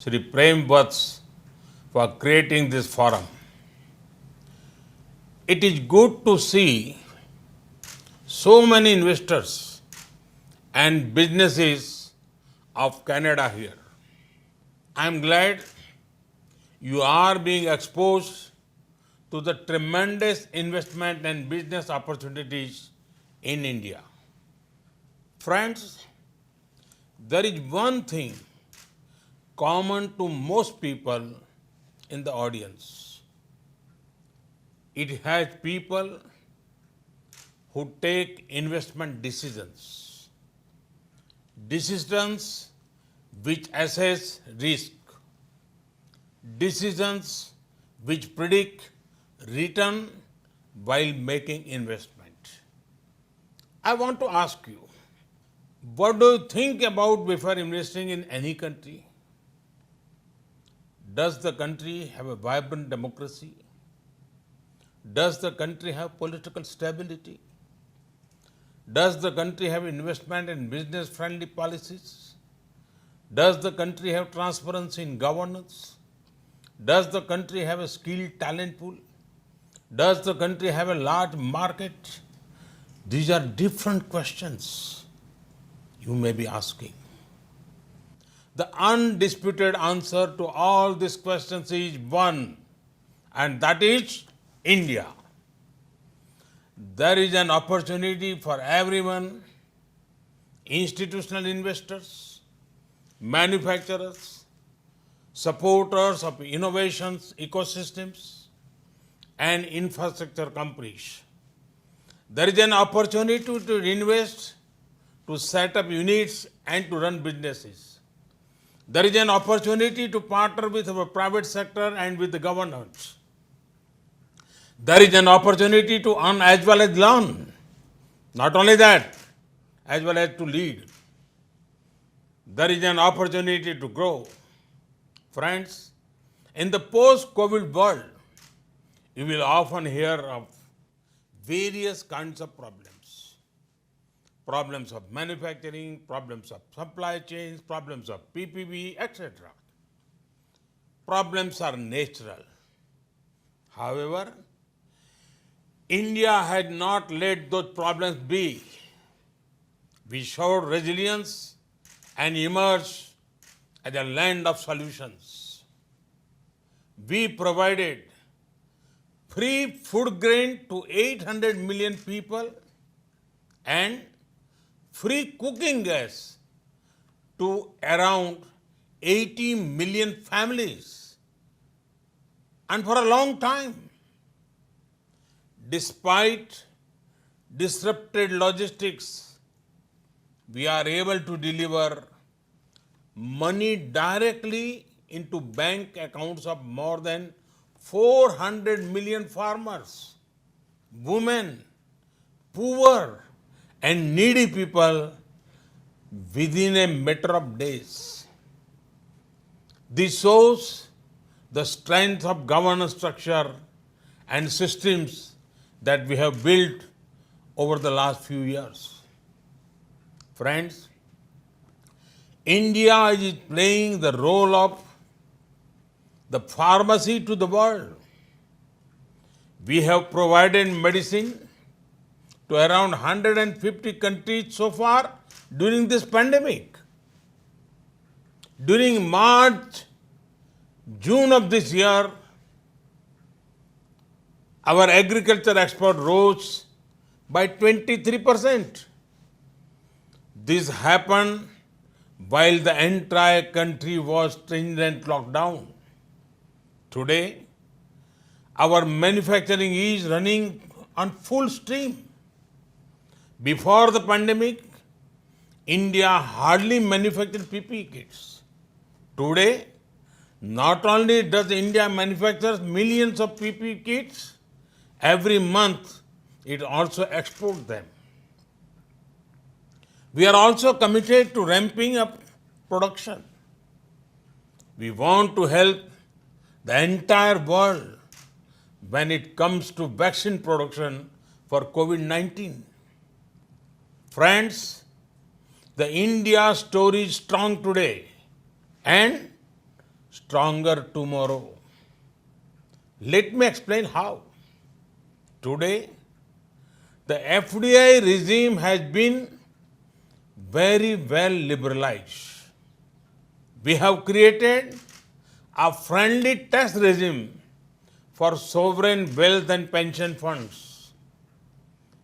Shri Prem Vats for creating this forum. It is good to see so many investors and businesses of Canada here. I am glad you are being exposed to the tremendous investment and business opportunities in India. Friends, there is one thing common to most people in the audience. It has people who take investment decisions, decisions which assess risk, decisions which predict return while making investment. I want to ask you, what do you think about before investing in any country? Does the country have a vibrant democracy? Does the country have political stability? Does the country have investment and business friendly policies? Does the country have transparency in governance? Does the country have a skilled talent pool? Does the country have a large market? These are different questions you may be asking. The undisputed answer to all these questions is one, and that is India. There is an opportunity for everyone, institutional investors, manufacturers, supporters of innovations, ecosystems, and infrastructure companies. There is an opportunity to invest, to set up units, and to run businesses. There is an opportunity to partner with our private sector and with the governments. There is an opportunity to earn as well as learn. Not only that, as well as to lead. There is an opportunity to grow. Friends, in the post-COVID world, you will often hear of various kinds of problems. Problems of manufacturing, problems of supply chains, problems of PPP, etc. Problems are natural. However, India had not let those problems be. We showed resilience and emerged as a land of solutions. We provided free food grain to 800 million people and free cooking gas to around 80 million families. And for a long time, despite disrupted logistics, we are able to deliver money directly into bank accounts of more than 400 million farmers, women, poor, and needy people within a matter of days. This shows the strength of governance structure and systems that we have built over the last few years. Friends, India is playing the role of the pharmacy to the world. We have provided medicine to around 150 countries so far during this pandemic. During March, June of this year, our agriculture export rose by 23%. This happened while the entire country was stringent lockdown. Today, our manufacturing is running on full stream. Before the pandemic, India hardly manufactured PPE kits. Today, not only does India manufacture millions of PPE kits, every month it also exports them. We are also committed to ramping up production. We want to help the entire world when it comes to vaccine production for COVID-19. Friends, the India story is strong today and stronger tomorrow. Let me explain how. Today, the FDI regime has been very well liberalized. We have created a friendly tax regime for sovereign wealth and pension funds.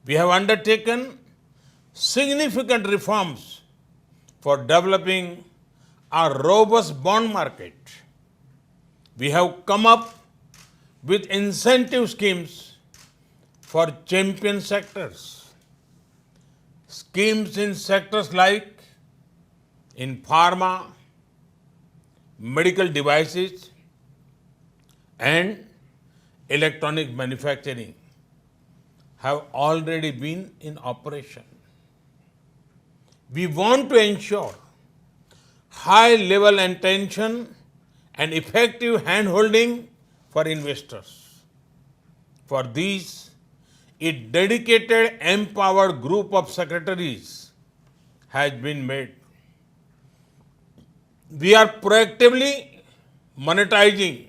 We have undertaken significant reforms for developing a robust bond market. We have come up with incentive schemes for champion sectors. Schemes in sectors like in pharma, medical devices, and electronic manufacturing have already been in operation. We want to ensure high level attention and effective hand-holding for investors. For these, a dedicated, empowered group of secretaries has been made. We are proactively monetizing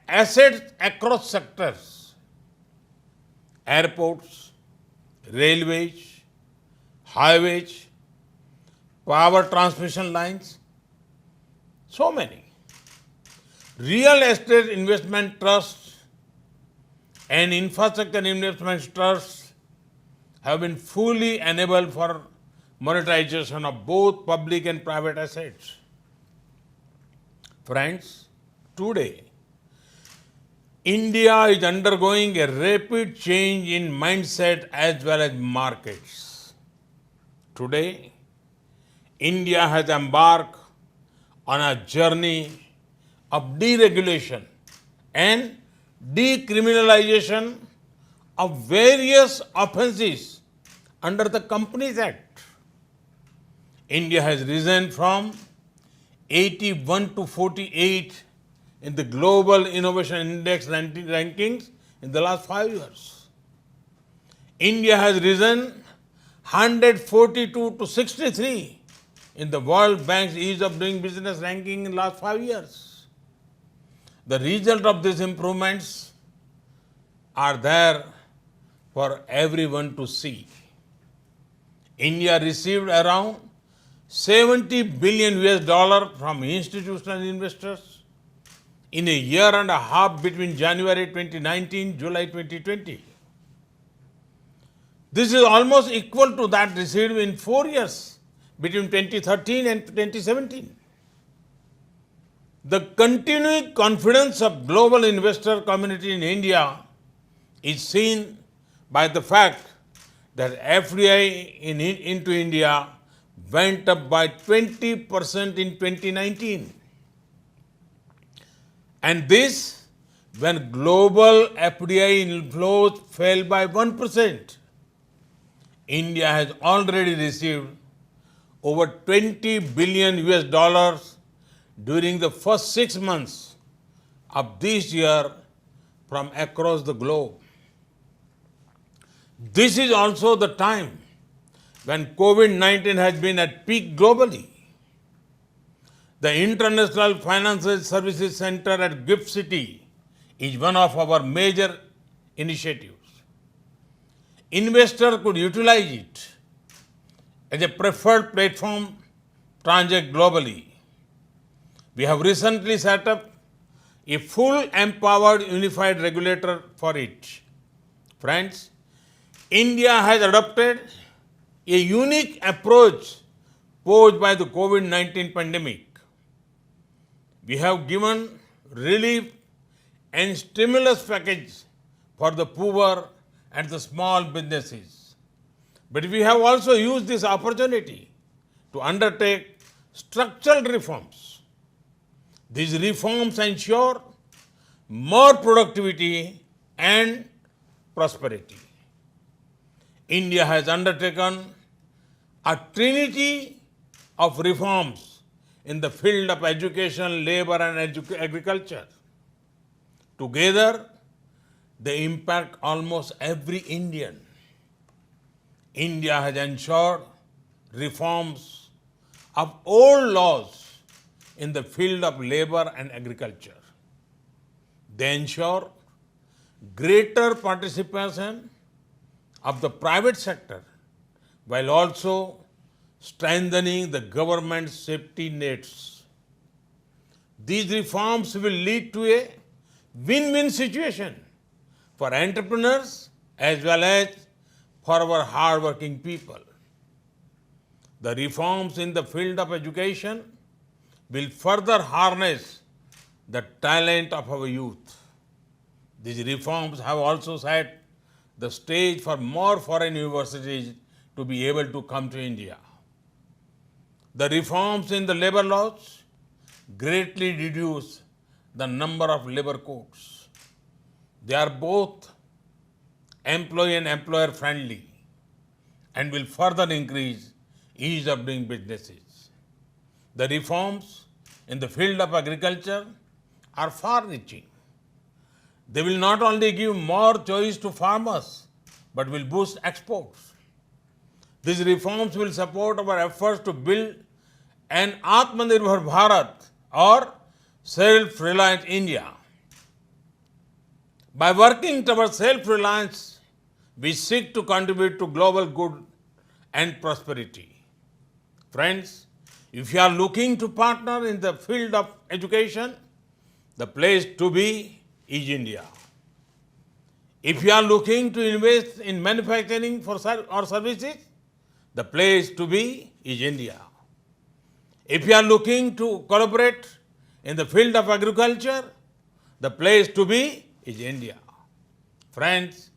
assets across sectors: airports, railways, highways, power transmission lines, so many. Real estate investment trusts and infrastructure investment trusts have been fully enabled for monetization of both public and private assets. Friends, today, India is undergoing a rapid change in mindset as well as markets. Today, India has embarked on a journey of deregulation and decriminalization of various offences under the Companies Act. India has risen from 81 to 48 in the Global Innovation Index rankings in the last 5 years. India has risen 142 to 63 in the World Bank's Ease of Doing Business ranking in the last 5 years. The result of these improvements are there for everyone to see. India received around 70 billion US dollar from institutional investors in a year and a half between January 2019 July 2020. This is almost equal to that received in 4 years between 2013 and 2017. The continuing confidence of global investor community in India is seen by the fact that FDI into India went up by 20% in 2019. And this when global FDI inflows fell by 1%. India has already received over 20 billion US dollars during the first 6 months of this year from across the globe. This is also the time when COVID-19 has been at peak globally. The International Financial Services Center at GIFT City is one of our major initiatives. Investors could utilize it as a preferred platform to transact globally. We have recently set up a full empowered unified regulator for it. Friends, India has adopted a unique approach posed by the COVID-19 pandemic. We have given relief and stimulus package for the poor and the small businesses. But we have also used this opportunity to undertake structural reforms. These reforms ensure more productivity and prosperity. India has undertaken a trinity of reforms in the field of education, labor, and agriculture. Together, they impact almost every Indian. India has ensured reforms of old laws in the field of labor and agriculture. They ensure greater participation of the private sector while also strengthening the government's safety nets. These reforms will lead to a win-win situation for entrepreneurs as well as for our hard-working people. The reforms in the field of education will further harness the talent of our youth. These reforms have also set the stage for more foreign universities to be able to come to India. The reforms in the labor laws greatly reduce the number of labor codes. They are both employee and employer friendly and will further increase ease of doing businesses. The reforms in the field of agriculture are far-reaching. They will not only give more choice to farmers, but will boost exports. These reforms will support our efforts to build an Atmanirbhar Bharat or self-reliant India. By working towards self-reliance, we seek to contribute to global good and prosperity. Friends, if you are looking to partner in the field of education, the place to be is India. If you are looking to invest in manufacturing or services, the place to be is India. If you are looking to collaborate in the field of agriculture, the place to be is India. Friends,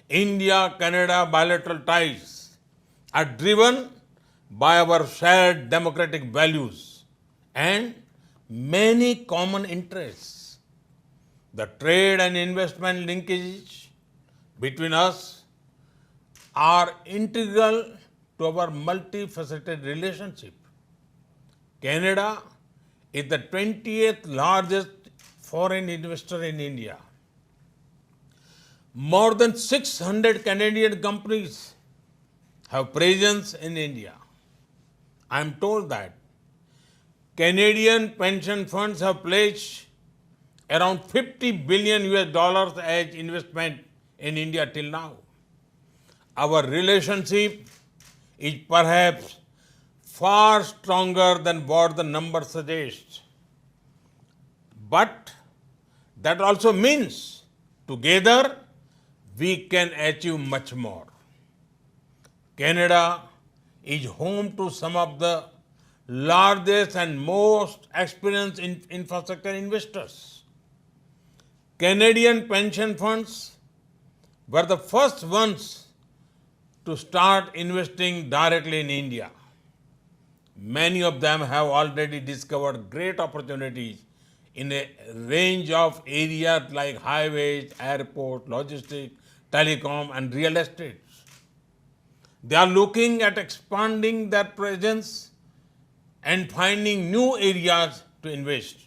India-Canada bilateral ties are driven by our shared democratic values and many common interests. The trade and investment linkages between us are integral to our multifaceted relationship. Canada is the 20th largest foreign investor in India. More than 600 Canadian companies have presence in India. I am told that Canadian pension funds have pledged around $50 billion as investment in India till now. Our relationship is perhaps far stronger than what the number suggests. But that also means together we can achieve much more. Canada is home to some of the largest and most experienced infrastructure investors. Canadian pension funds were the first ones to start investing directly in India. Many of them have already discovered great opportunities in a range of areas like highways, airports, logistics, telecom, and real estate. They are looking at expanding their presence and finding new areas to invest.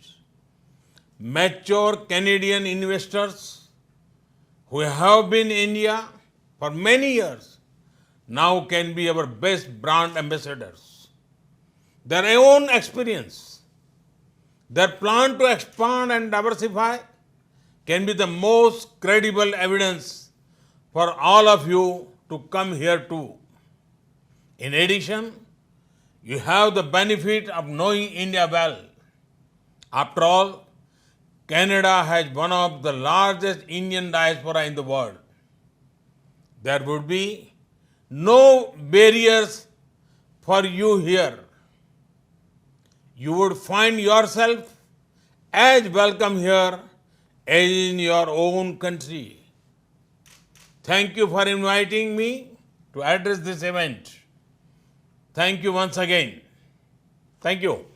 Mature Canadian investors who have been in India for many years now can be our best brand ambassadors. Their own experience, their plan to expand and diversify can be the most credible evidence for all of you to come here too. In addition, you have the benefit of knowing India well. After all, Canada has one of the largest Indian diaspora in the world. There would be no barriers for you here. You would find yourself as welcome here as in your own country. Thank you for inviting me to address this event. Thank you once again. Thank you.